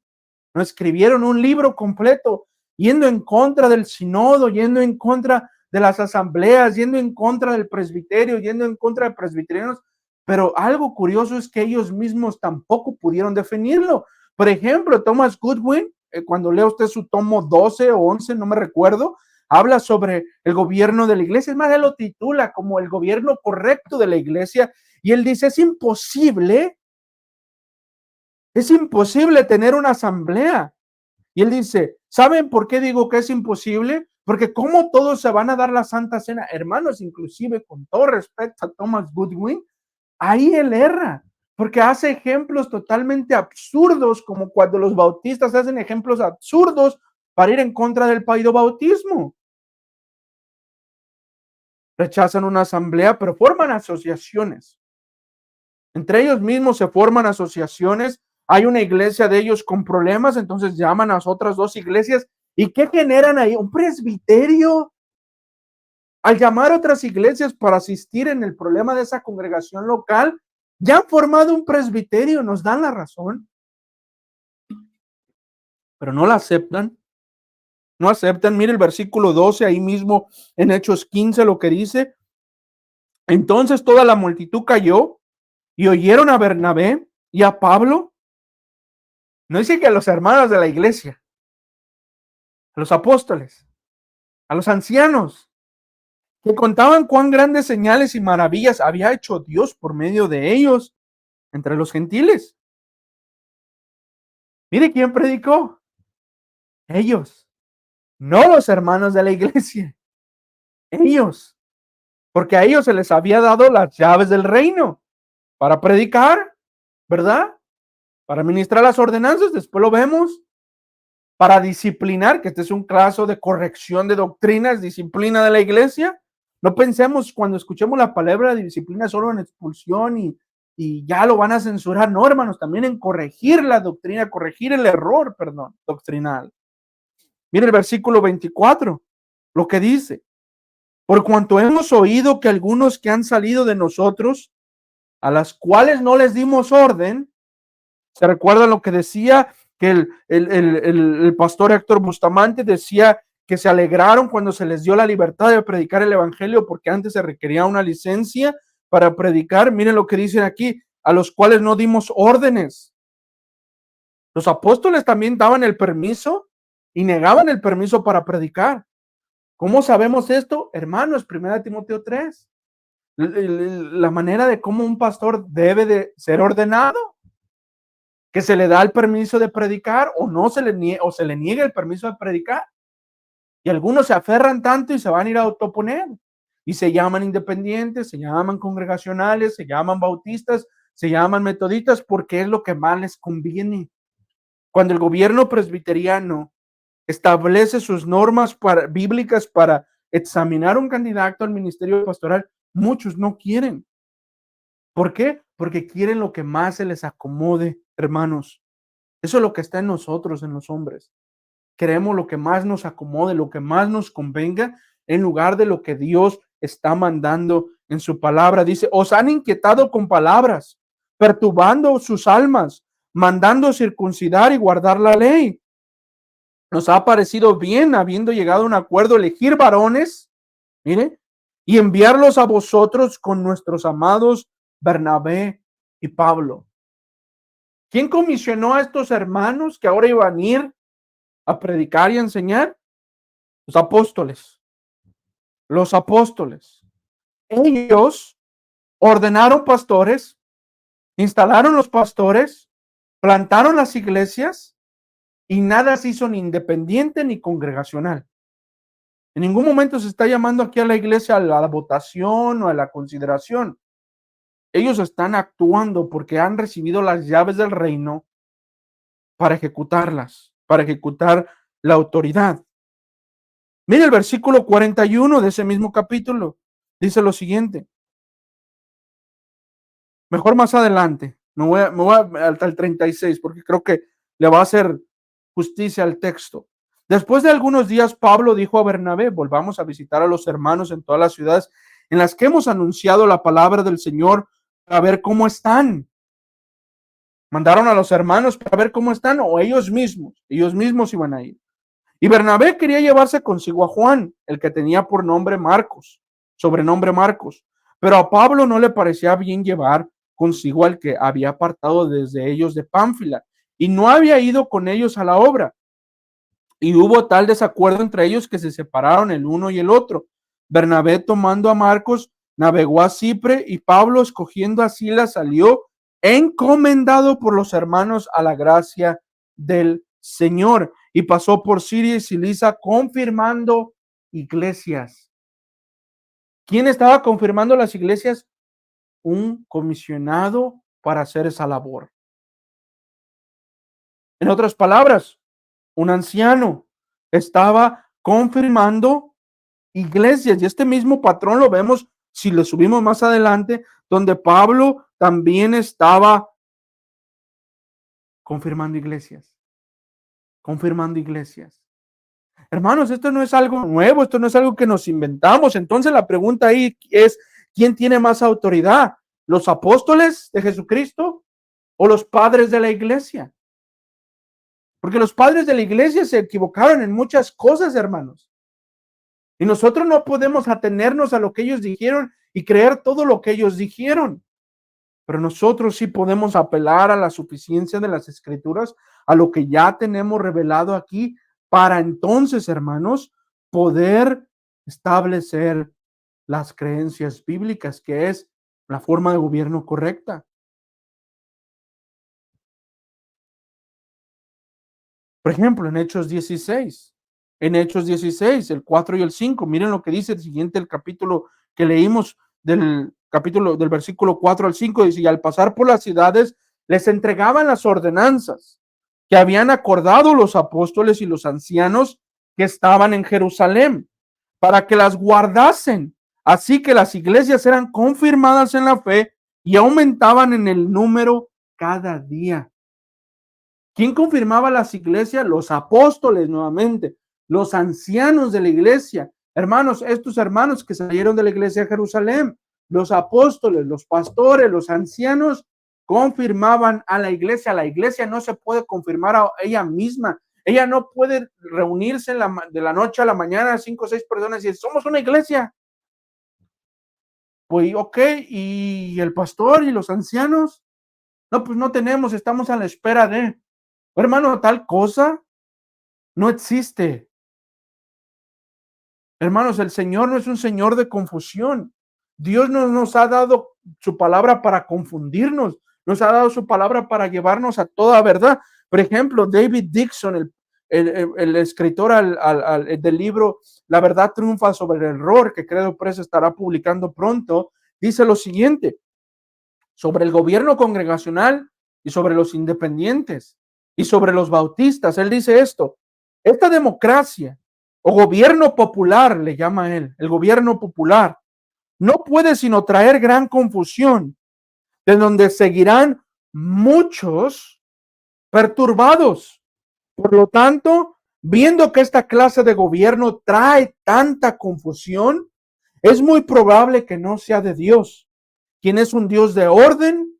No escribieron un libro completo yendo en contra del sinodo, yendo en contra de las asambleas, yendo en contra del presbiterio, yendo en contra de presbiterianos. Pero algo curioso es que ellos mismos tampoco pudieron definirlo. Por ejemplo, Thomas Goodwin, cuando lea usted su tomo 12 o 11, no me recuerdo, habla sobre el gobierno de la iglesia. Es más, él lo titula como el gobierno correcto de la iglesia. Y él dice, es imposible tener una asamblea. Y él dice, ¿saben por qué digo que es imposible? Porque cómo todos se van a dar la Santa Cena, hermanos, inclusive con todo respeto a Thomas Goodwin, ahí él erra, porque hace ejemplos totalmente absurdos, como cuando los bautistas hacen ejemplos absurdos para ir en contra del paidobautismo. Rechazan una asamblea, pero forman asociaciones. Entre ellos mismos se forman asociaciones. Hay una iglesia de ellos con problemas, entonces llaman a las otras dos iglesias. ¿Y qué generan ahí? Un presbiterio. Al llamar a otras iglesias para asistir en el problema de esa congregación local, ya han formado un presbiterio, nos dan la razón, pero no la aceptan. No aceptan. Mire el versículo 12, ahí mismo en Hechos 15, lo que dice. Entonces toda la multitud cayó y oyeron a Bernabé y a Pablo. No dice que a los hermanos de la iglesia, a los apóstoles, a los ancianos, que contaban cuán grandes señales y maravillas había hecho Dios por medio de ellos entre los gentiles. Mire quién predicó. Ellos, no los hermanos de la iglesia. Ellos, porque a ellos se les había dado las llaves del reino para predicar, ¿verdad? Para ministrar las ordenanzas, después lo vemos. Para disciplinar, que este es un caso de corrección de doctrinas, disciplina de la iglesia. No pensemos cuando escuchemos la palabra de disciplina solo en expulsión y ya lo van a censurar. No, hermanos, también en corregir la doctrina, corregir el error, perdón, doctrinal. Mire el versículo 24, lo que dice. Por cuanto hemos oído que algunos que han salido de nosotros, a las cuales no les dimos orden, ¿se recuerda lo que decía? Que el pastor Héctor Bustamante decía que se alegraron cuando se les dio la libertad de predicar el evangelio, porque antes se requería una licencia para predicar. Miren lo que dicen aquí, a los cuales no dimos órdenes. Los apóstoles también daban el permiso y negaban el permiso para predicar. ¿Cómo sabemos esto? Hermanos, 1 Timoteo 3. La manera de cómo un pastor debe de ser ordenado, que se le da el permiso de predicar o no se le niega el permiso de predicar. Y algunos se aferran tanto y se van a ir a autoponer y se llaman independientes, se llaman congregacionales, se llaman bautistas, se llaman metodistas porque es lo que más les conviene. Cuando el gobierno presbiteriano establece sus normas bíblicas para examinar un candidato al ministerio pastoral, muchos no quieren. ¿Por qué? Porque quieren lo que más se les acomode, hermanos. Eso es lo que está en nosotros, en los hombres. Queremos lo que más nos acomode, lo que más nos convenga, en lugar de lo que Dios está mandando en su palabra. Dice, os han inquietado con palabras, perturbando sus almas, mandando circuncidar y guardar la ley. Nos ha parecido bien, habiendo llegado a un acuerdo, elegir varones, mire, y enviarlos a vosotros con nuestros amados Bernabé y Pablo. ¿Quién comisionó a estos hermanos que ahora iban a ir a predicar y a enseñar? Los apóstoles. Los apóstoles. Ellos ordenaron pastores, instalaron los pastores, plantaron las iglesias y nada se hizo ni independiente ni congregacional. En ningún momento se está llamando aquí a la iglesia a la votación o a la consideración. Ellos están actuando porque han recibido las llaves del reino para ejecutarlas, para ejecutar la autoridad. Mira el versículo 41 de ese mismo capítulo. Dice lo siguiente. Mejor más adelante. Me voy hasta el 36 porque creo que le va a hacer justicia al texto. Después de algunos días, Pablo dijo a Bernabé: volvamos a visitar a los hermanos en todas las ciudades en las que hemos anunciado la palabra del Señor para ver cómo están. Mandaron a los hermanos para ver cómo están, o ellos mismos iban a ir. Y Bernabé quería llevarse consigo a Juan, el que tenía por nombre Marcos, sobrenombre Marcos. Pero a Pablo no le parecía bien llevar consigo al que había apartado desde ellos de Pánfila y no había ido con ellos a la obra. Y hubo tal desacuerdo entre ellos que se separaron el uno y el otro. Bernabé, tomando a Marcos, navegó a Chipre, y Pablo, escogiendo a Silas, salió encomendado por los hermanos a la gracia del Señor, y pasó por Siria y Cilicia confirmando iglesias. ¿Quién estaba confirmando las iglesias? Un comisionado para hacer esa labor. En otras palabras, un anciano estaba confirmando iglesias, y este mismo patrón lo vemos si le subimos más adelante, donde Pablo también estaba confirmando iglesias, confirmando iglesias. Hermanos, esto no es algo nuevo, esto no es algo que nos inventamos. Entonces la pregunta ahí es: ¿quién tiene más autoridad? ¿Los apóstoles de Jesucristo o los padres de la iglesia? Porque los padres de la iglesia se equivocaron en muchas cosas, hermanos. Y nosotros no podemos atenernos a lo que ellos dijeron y creer todo lo que ellos dijeron. Pero nosotros sí podemos apelar a la suficiencia de las escrituras, a lo que ya tenemos revelado aquí, para entonces, hermanos, poder establecer las creencias bíblicas, que es la forma de gobierno correcta. Por ejemplo, en Hechos 16, el 4 y el 5, miren lo que dice el siguiente, el capítulo que leímos del capítulo del versículo 4 al 5, dice: y al pasar por las ciudades les entregaban las ordenanzas que habían acordado los apóstoles y los ancianos que estaban en Jerusalén, para que las guardasen. Así que las iglesias eran confirmadas en la fe y aumentaban en el número cada día. ¿Quién confirmaba las iglesias? Los apóstoles, nuevamente, los ancianos de la iglesia. Hermanos, estos hermanos que salieron de la iglesia de Jerusalén, los apóstoles, los pastores, los ancianos, confirmaban a la iglesia. La iglesia no se puede confirmar a ella misma. Ella no puede reunirse de la noche a la mañana 5 o 6 personas y decir: somos una iglesia. Pues, ok, ¿y el pastor y los ancianos? No, pues no tenemos, estamos a la espera de... Hermano, tal cosa no existe. Hermanos, el Señor no es un Señor de confusión. Dios no nos ha dado su palabra para confundirnos, nos ha dado su palabra para llevarnos a toda verdad. Por ejemplo, David Dixon, el escritor del libro La verdad triunfa sobre el error, que Credo Press estará publicando pronto, dice lo siguiente sobre el gobierno congregacional y sobre los independientes y sobre los bautistas. Él dice esto: esta democracia o gobierno popular, le llama él, el gobierno popular, no puede sino traer gran confusión, de donde seguirán muchos perturbados. Por lo tanto, viendo que esta clase de gobierno trae tanta confusión, es muy probable que no sea de Dios, quien es un Dios de orden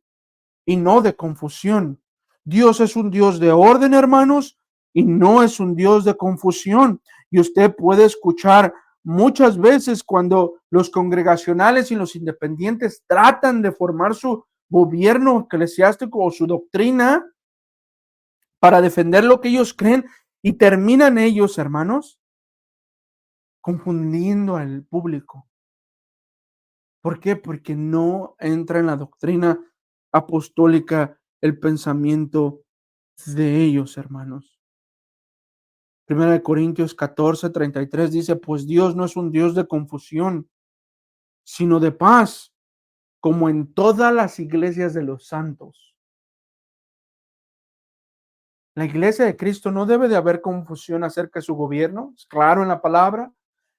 y no de confusión. Dios es un Dios de orden, hermanos, y no es un Dios de confusión. Y usted puede escuchar muchas veces cuando los congregacionales y los independientes tratan de formar su gobierno eclesiástico o su doctrina para defender lo que ellos creen, y terminan ellos, hermanos, confundiendo al público. ¿Por qué? Porque no entra en la doctrina apostólica el pensamiento de ellos, hermanos. Primera de Corintios 14:33 dice: pues Dios no es un Dios de confusión, sino de paz, como en todas las iglesias de los santos. La iglesia de Cristo no debe de haber confusión acerca de su gobierno, es claro en la palabra.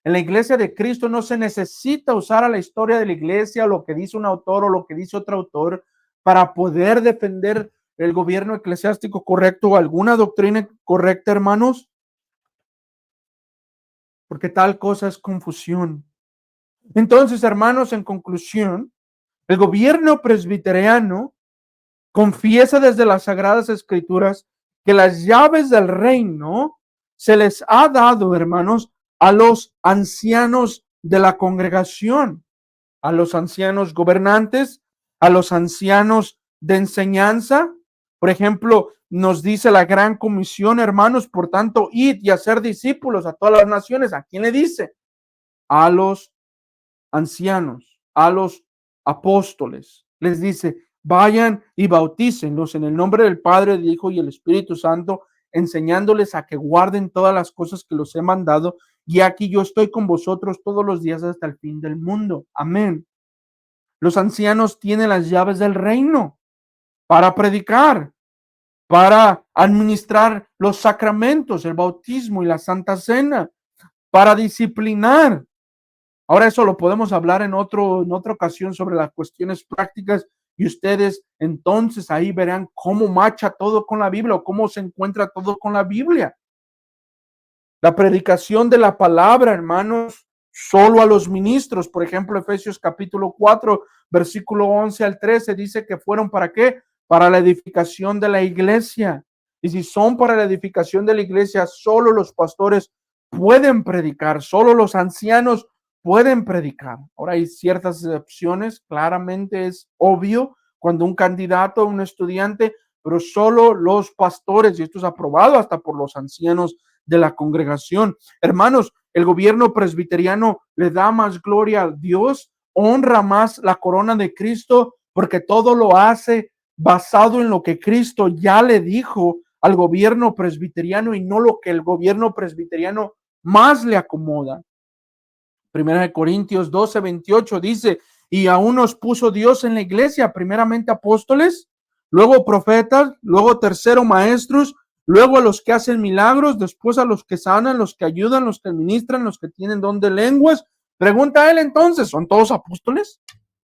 En la iglesia de Cristo no se necesita usar a la historia de la iglesia, lo que dice un autor o lo que dice otro autor, para poder defender el gobierno eclesiástico correcto o alguna doctrina correcta, hermanos. porque tal cosa es confusión. Entonces, hermanos, en conclusión, el gobierno presbiteriano confiesa desde las Sagradas Escrituras que las llaves del reino se les ha dado, hermanos, a los ancianos de la congregación, a los ancianos gobernantes, a los ancianos de enseñanza. Por ejemplo, nos dice la gran comisión, hermanos, por tanto, id y hacer discípulos a todas las naciones. ¿A quién le dice? A los ancianos, a los apóstoles. Les dice, vayan y bautícenlos en el nombre del Padre, del Hijo y el Espíritu Santo, enseñándoles a que guarden todas las cosas que los he mandado. Y aquí yo estoy con vosotros todos los días hasta el fin del mundo. Amén. Los ancianos tienen las llaves del reino para predicar, para administrar los sacramentos, el bautismo y la Santa Cena, para disciplinar. Ahora eso lo podemos hablar en otra ocasión sobre las cuestiones prácticas y ustedes entonces ahí verán cómo marcha todo con la Biblia o cómo se encuentra todo con la Biblia. La predicación de la palabra, hermanos, solo a los ministros. Por ejemplo, Efesios capítulo 4, versículo 11 al 13, dice que fueron ¿para qué? Para la edificación de la iglesia. Y si son para la edificación de la iglesia, solo los pastores pueden predicar, solo los ancianos pueden predicar. Ahora hay ciertas excepciones, claramente es obvio, cuando un candidato, un estudiante, pero solo los pastores, y esto es aprobado hasta por los ancianos de la congregación. Hermanos, el gobierno presbiteriano le da más gloria a Dios, honra más la corona de Cristo, porque todo lo hace basado en lo que Cristo ya le dijo al gobierno presbiteriano y no lo que el gobierno presbiteriano más le acomoda. Primera de Corintios 12, 28 dice, y aún nos puso Dios en la iglesia, primeramente apóstoles, luego profetas, luego tercero maestros, luego a los que hacen milagros, después a los que sanan, los que ayudan, los que administran, los que tienen don de lenguas. Pregunta a él entonces, ¿son todos apóstoles?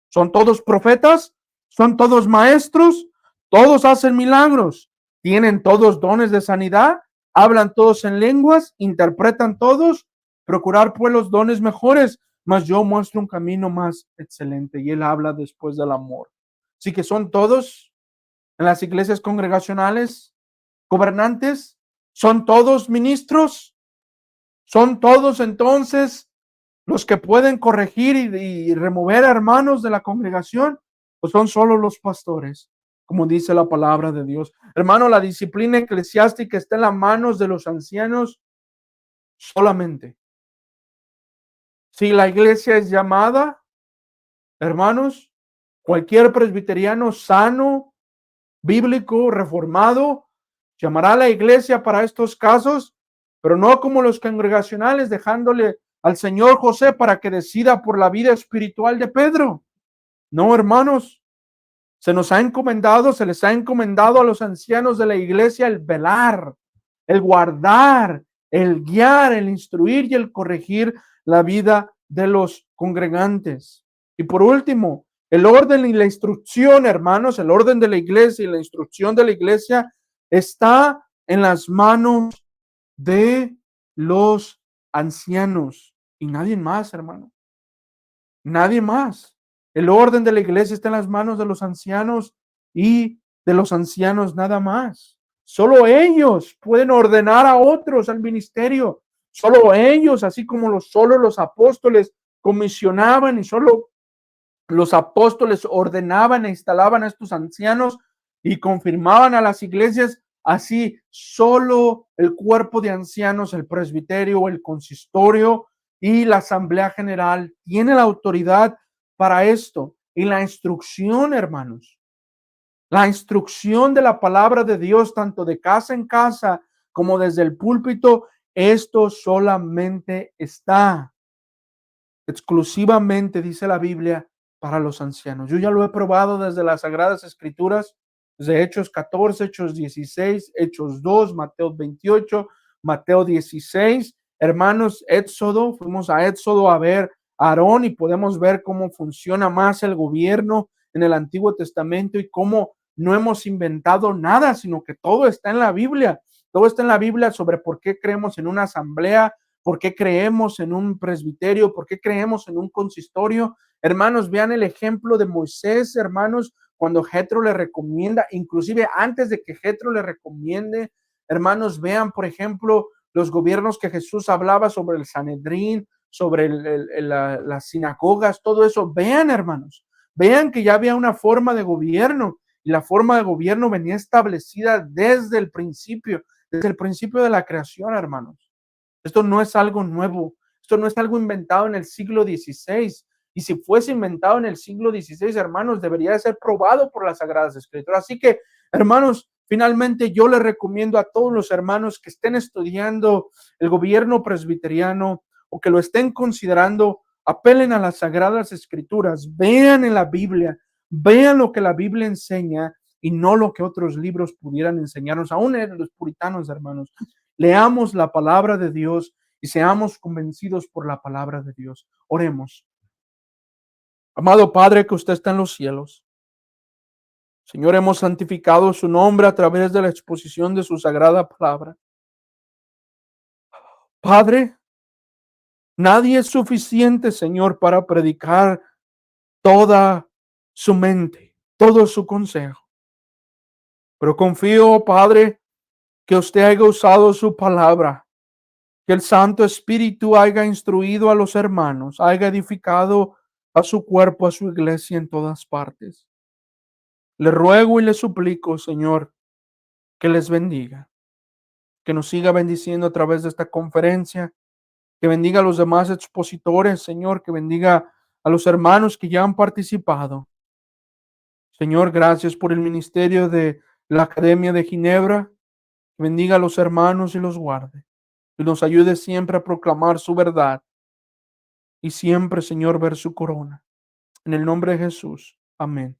¿Son todos profetas? ¿Son todos maestros? ¿Todos hacen milagros? ¿Tienen todos dones de sanidad? ¿Hablan todos en lenguas? ¿Interpretan todos? Procurar pues los dones mejores, mas yo muestro un camino más excelente. Y él habla después del amor. Así que son todos en las iglesias congregacionales gobernantes, son todos ministros, son todos entonces los que pueden corregir y remover a hermanos de la congregación, o son solo los pastores, como dice la palabra de Dios. Hermano, la disciplina eclesiástica está en las manos de los ancianos solamente. Si la iglesia es llamada, hermanos, cualquier presbiteriano sano, bíblico, reformado, llamará a la iglesia para estos casos, pero no como los congregacionales, dejándole al señor José para que decida por la vida espiritual de Pedro. No, hermanos, se nos ha encomendado, se les ha encomendado a los ancianos de la iglesia el velar, el guardar, el guiar, el instruir y el corregir la vida de los congregantes. Y por último, el orden y la instrucción, hermanos, el orden de la iglesia y la instrucción de la iglesia está en las manos de los ancianos y nadie más, hermano. Nadie más. El orden de la iglesia está en las manos de los ancianos y de los ancianos nada más. Solo ellos pueden ordenar a otros al ministerio. Solo ellos, así como solo los apóstoles comisionaban y solo los apóstoles ordenaban e instalaban a estos ancianos y confirmaban a las iglesias, así solo el cuerpo de ancianos, el presbiterio, el consistorio y la asamblea general tiene la autoridad para esto. Y la instrucción, hermanos, la instrucción de la palabra de Dios, tanto de casa en casa como desde el púlpito, esto solamente está exclusivamente, dice la Biblia, para los ancianos. Yo ya lo he probado desde las Sagradas Escrituras, desde Hechos 14, Hechos 16, Hechos 2, Mateo 28, Mateo 16. Hermanos, Éxodo, fuimos a Éxodo a ver a Aarón y podemos ver cómo funciona más el gobierno en el Antiguo Testamento y cómo no hemos inventado nada, sino que todo está en la Biblia. Todo está en la Biblia sobre por qué creemos en una asamblea, ¿Por qué creemos en un presbiterio? ¿Por qué creemos en un consistorio? Hermanos, vean el ejemplo de Moisés, hermanos, cuando Jetro le recomienda, inclusive antes de que Jetro le recomiende, hermanos, vean, por ejemplo, los gobiernos que Jesús hablaba sobre el Sanedrín, sobre las sinagogas, todo eso. Vean, hermanos, vean que ya había una forma de gobierno y la forma de gobierno venía establecida desde el principio de la creación, hermanos. Esto no es algo nuevo, esto no es algo inventado en el siglo XVI. Y si fuese inventado en el siglo XVI, hermanos, debería de ser probado por las Sagradas Escrituras. Así que, hermanos, finalmente yo les recomiendo a todos los hermanos que estén estudiando el gobierno presbiteriano o que lo estén considerando, apelen a las Sagradas Escrituras, vean en la Biblia, vean lo que la Biblia enseña y no lo que otros libros pudieran enseñarnos, aún los puritanos, hermanos. Leamos la palabra de Dios y seamos convencidos por la palabra de Dios. Oremos. Amado Padre que usted está en los cielos, Señor, hemos santificado su nombre a través de la exposición de su sagrada palabra. Padre, nadie es suficiente, Señor, para predicar toda su mente, todo su consejo. Pero confío, Padre, que usted haya usado su palabra, que el Santo Espíritu haya instruido a los hermanos, haya edificado a su cuerpo, a su iglesia en todas partes. Le ruego y le suplico, Señor, que les bendiga, que nos siga bendiciendo a través de esta conferencia, que bendiga a los demás expositores, Señor, que bendiga a los hermanos que ya han participado. Señor, gracias por el ministerio de la Academia de Ginebra. Bendiga a los hermanos y los guarde. Y nos ayude siempre a proclamar su verdad. Y siempre, Señor, ver su corona. En el nombre de Jesús. Amén.